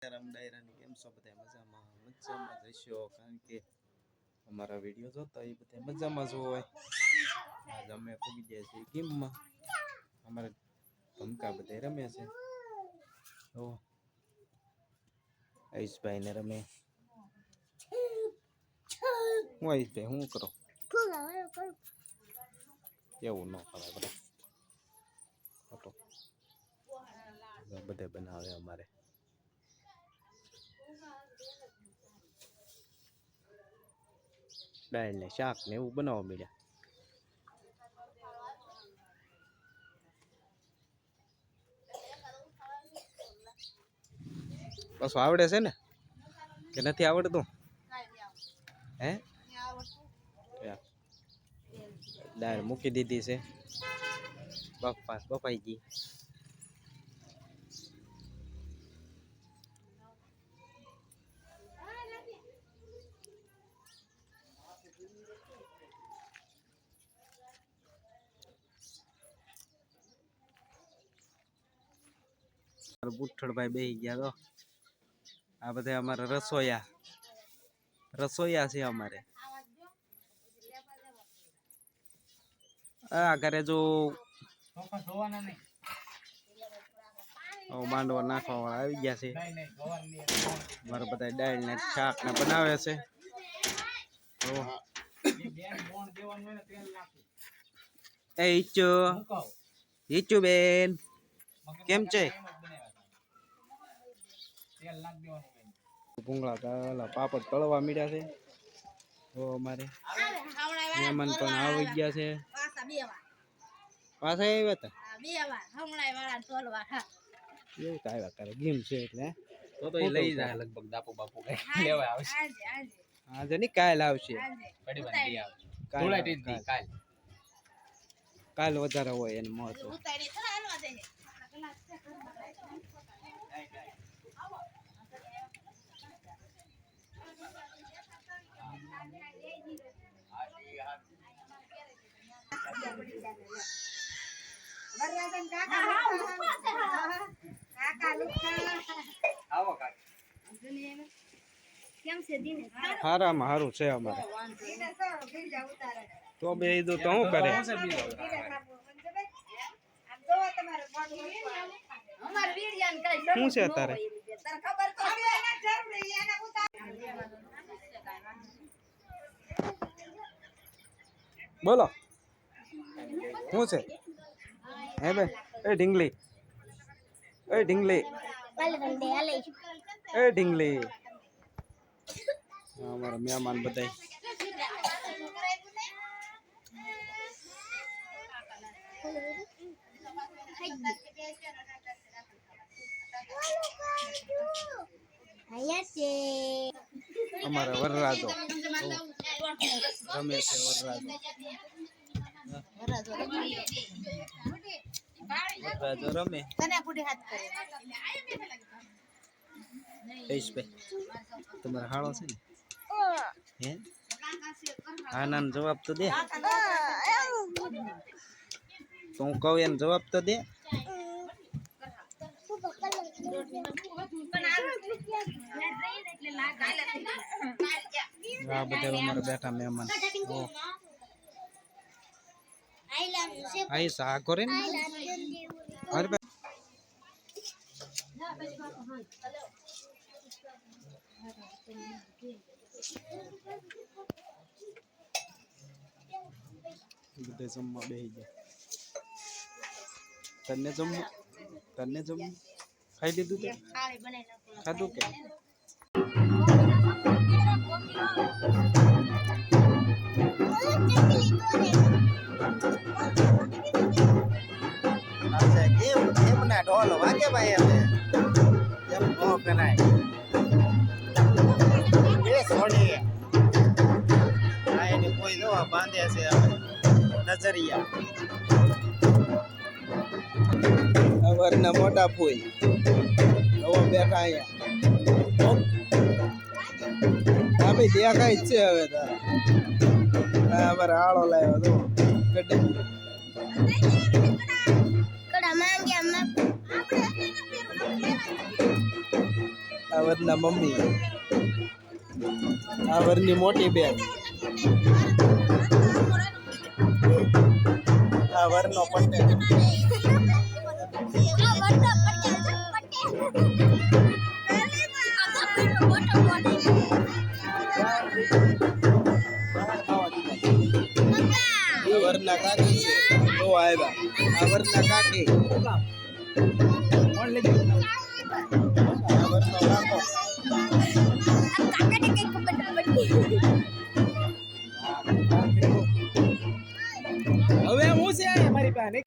રામ ડાયરાની કેમ છો બધા મજામાં જઈશો કારણ કે અમારા વિડીયો જોતા એ બધા મજામાં જ હોય. આજ અમે પૂગી ગયા છીએ ગેમમાં. અમારા ભમકા બધા રમે છે. તો આયુષભાઈ ને રમે. હું આયુષભાઈ શું કરો એવું ન કરાય બધા બધા બનાવે અમારે. દાળ ને શાક ને એવું બનાવવા મળ્યા. પાછું આવડે છે ને કે નથી આવડતું? હે દાળ મૂકી દીધી છે. બફાઈ ગઈ. બુઠ્ઠડભાઈ બેસી ગયા તો આ બધા અમારા રસોઈયા છે અમારે. આ ઘરે જો માંડવા નાખવા વાળા આવી ગયા છે. મારા બધા દાળ ને શાક ને બનાવે છે. એ ઈચુ બેન કેમ છે? ભૂંગળા પાપડ તળવા મીડ્યા છે. તો અમારે મહેમાન પણ આવી ગયા છે. પાછા આવ્યા હતા એવું તો આવ્યા કરે ગેમ છે એટલે તો લઈ જાય લગભગ દાપો બાપુ લેવા આવશે. આજે નહીં કાલ આવશે. કાલ વધારે હોય એનું મહત્વ. હારામાં હારું છે અમારે. તો બે તો શું કરે? શું છે તારે? બોલો શું છે? હે ભાઈ એ ઢીંગલી અમારા મહેમાન બધા અમારા વરરાજો રમે છે. વરરાજો રમે. તમારે હાળો છે ને? હે હા ના જવાબ તો દે. તો હું કહું એને જવાબ તો દે. આ બધા અમારા બેઠા મહેમાન. આઈ સા કરે ને બધા જમવા બેસી ગયા. તને જમવું ખાઈ લીધું? તે ખાધું કે? ઢોલ વાગે ભાઈ એમ નો કરાય. કોઈ દવા બાંધે છે નજરિયા. અવરના મોટા ફૂલ હવે બેઠા અહીંયા દેખાય જ છે. હવે અમારે આળો લાવ્યો તો આ વરના મમ્મી, આ વરની મોટી બેન, આ વરનો પટેલ. વરના કાકી છે તો આવ્યા. આ વરના કાકી, કોણ લીધું? આ વરનો કાકો. હવે હું છે મારી પાસે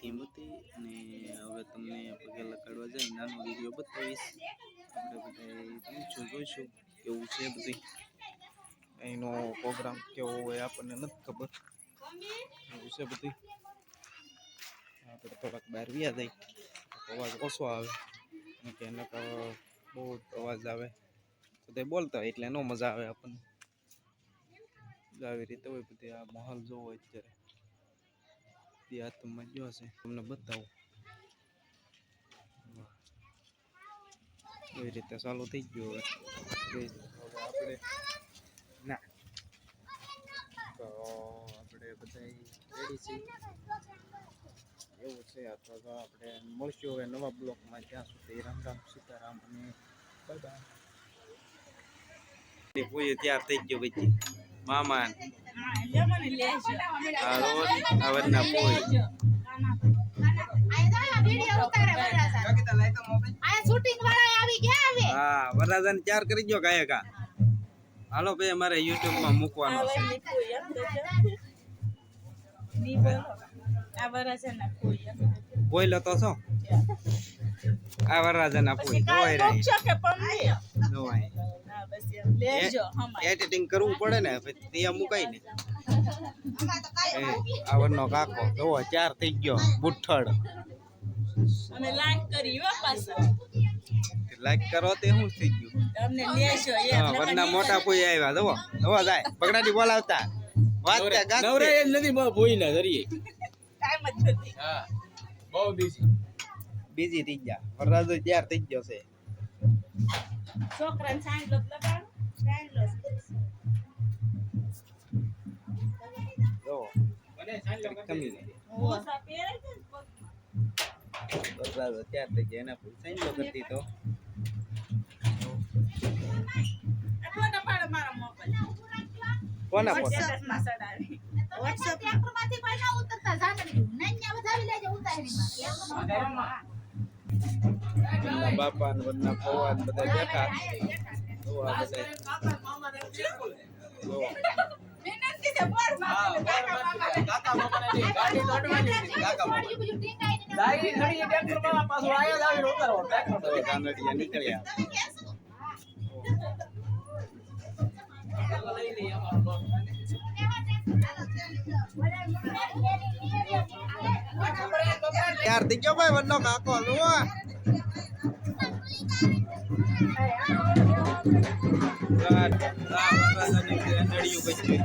ગેમ હતી. અને હવે તમને પગે લગાડવા જાય નાનો વિડીયો બતાવીશ. આપણે બધા તમે જોઈશું કેવું છે બધી અહીંનો પ્રોગ્રામ કેવો હોય આપણને નથી ખબર. એવું છે બધી. આપણે થોડાક બહાર વ્યા જાય અવાજ ઓછો આવે કે એને બહુ અવાજ આવે તો બોલતા હોય એટલે ન મજા આવે આપણને. આવી રીતે હોય બધી. આ માહોલ જોવો અત્યારે હાથમાં જો છે તમને બતાવું. એવી રીતે ચાલુ થઈ ગયું હવે આપણે ના તો આપણે બધા રેડી છીએ એવું છે. અથવા તો આપણે મળશું હવે નવા બ્લોકમાં. ત્યાં સુધી રામ રામ સીતારામ અને બાય બાય. તૈયાર થઈ ગયો પછી મામા આવડના પોઈ હા વરરાજાને ચાર કરી ગયો ગાયકા. હાલો ભાઈ અમારે યુટ્યુબ માં મૂકવાનો છે. પોઈ લો તો શું આ વરરાજાના પોઈ એડિટિંગ કરવું પડે ને પછી ત્યાં મુકાય ને. આવરનો કાકો જોવો ચાર થઈ ગયો બુઠ્ઠડ. અમે લાઈક કરી હો પાછા. લાઈક કરો તે શું થઈ ગયું? તમને લેશો હા વરના મોટા કોઈ આવ્યા જોવો જોવો જાય બગડાટી બોલાવતા વાત કે ગાત નવરે જ નથી બહુ ભોઈના જરીએ ટાઈમ જ નથી. હા બહુ બીજી થઈ ગયા. વરરાજો ચાર થઈ ગયો છે. છોકરાને સાંજ લો લગાડ સાંજ લો જો મને સાંજ કમી ગઈ. ઓસા પહેરે છે વરરાજો ચાર થઈ ગયા. એના પર સાંજ કરતી તો ફોટો પાડો મારો મોબાઈલ કોના પર સ્ટેટસમાં સડાવી. WhatsApp માંથી કોઈ ના ઉતરતા જાનડી નન્યા વધાવી લેજો ઉતારી બાપા ને વરના પૌવા ને બધા બેઠા. જો આ બધા જો વિનંતી છે બોર મારે કાકા મામા ગાડી દોડવાની કાકા દાઈ ઘડી ટ્રેક્ટર માં પાછો આયા જાવી ઉતારવા ટ્રેક્ટર તો ગાંડડિયા નીકળ્યા. લઈ લઈ અમારો ચાર થઈ ગયો ભાઈ વરનો કાકો જુઓ. નડિયું પછી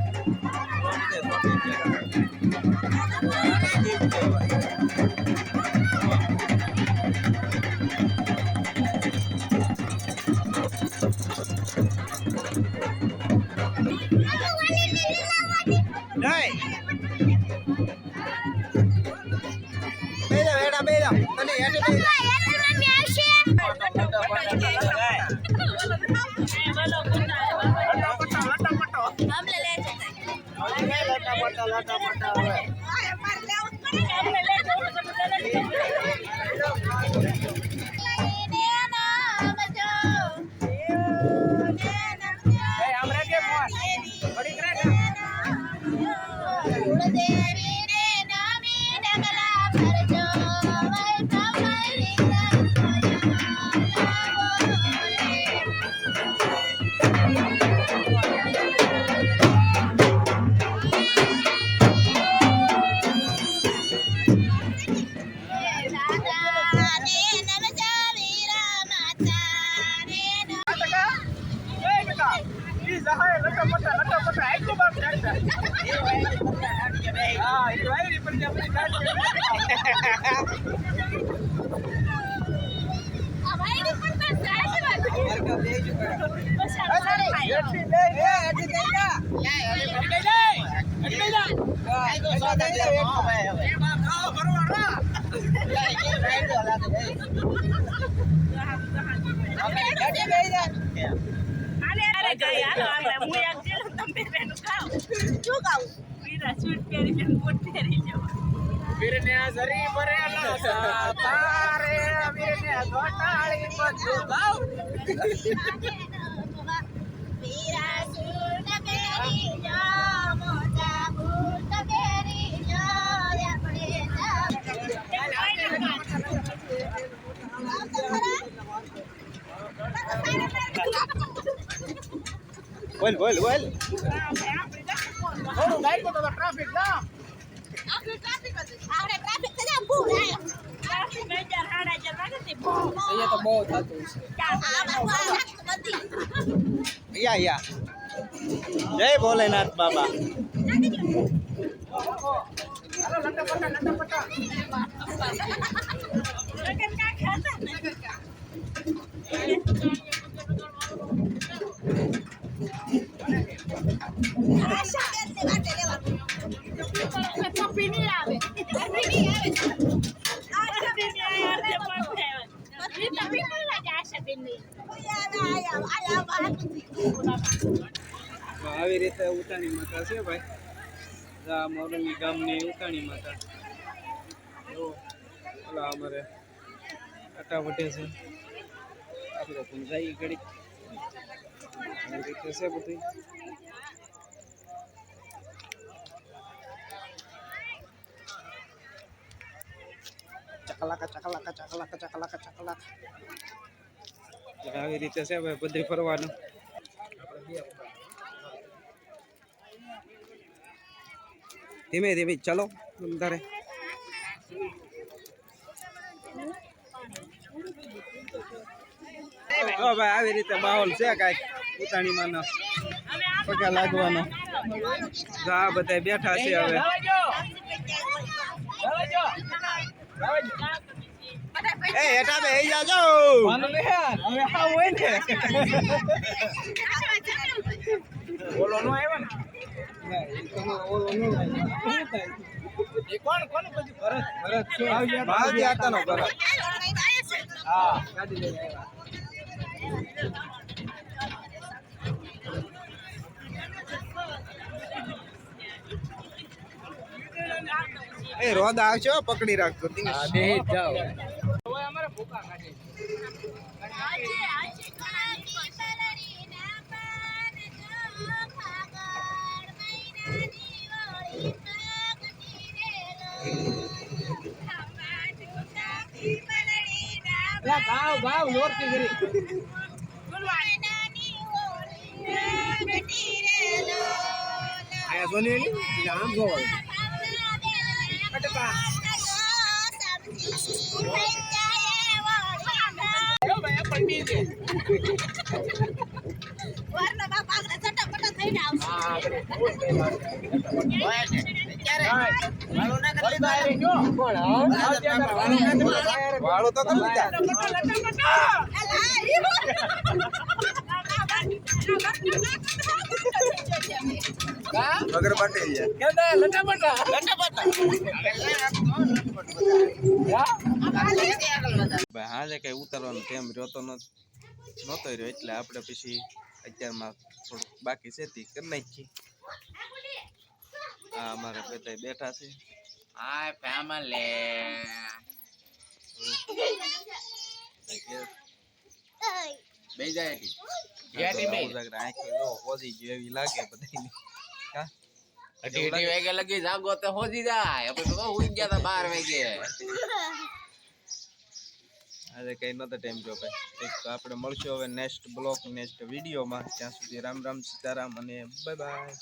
બોલ બોલ બોલ થોડું લાગ્યું તો ટ્રાફિક જામ અહીંયા તો બહુ થતું છે યા જય ભોલેનાથ બાબા આવી રીતે ઉતાણી માતા છે ભાઈ આ મોરંગી ગામની ઉતાણી માતા જો ઓલા અમારે આટા વટે છે આપણે પણ જઈએ ઘડી આવી રીતે છે બધું ચકલાકા ચકલાકા ચકલાકા ચકલાકા ચકલાકા આવી રીતે છે ભાઈ બધે ફરવાનું ધીમે ધીમે ચલો અંધારે ભાઈ આવી રીતે માહોલ છે કાંઈક ઉતાણીમાં નો પગે લાગવાનો આ બધા બેઠા છે હવે એ હેઠા બે હઈ જાજો હવે હા હોય ને બોલો નો આવ્યો ને કોણ પછી ભરત છે ભાવજી આતાનો ભરત હા ગાડી લઈને આવ્યા એ રોદ આવશે પકડી રાખતો હા બે જાઓ હવે અમારે ભૂકા કાઢે ભાવ ભાવ જોરથી કરી આયા સોની આમ જોવા વરના બાપા આગળ ચટપટ લઈને આવશે. હા આપણે વાળું ના કરી બધા એ જો કોણ વાળો તો કરી લીધા. અલા, ઈ હું. વગર બાટે ગયા. કેદા લટાપટા ભાઈ હાજે કઈ ઉતારવાનો ટાઈમ રહ્યો નહોતો રહ્યો એટલે આપણે પછી અત્યારમાં થોડુંક બાકી છે તે કરી નાખીએ. હા અમારે બધા બેઠા છે. હાય ફેમિલી બે જાય આંખે જો હોજી ગયું એવી લાગે બધાને. હા અઢી વાગે લગી જાગો તો હોજી જાય આપણે તો ઉઈ ગયા તા 12 વાગે આજે કઈ નતો ટાઈમ જો ભાઈ. ઠીક તો આપણે મળશું હવે નેક્સ્ટ બ્લોગ નેક્સ્ટ વિડીયોમાં. ત્યાં સુધી રામ રામ સીતારામ અને બાય બાય.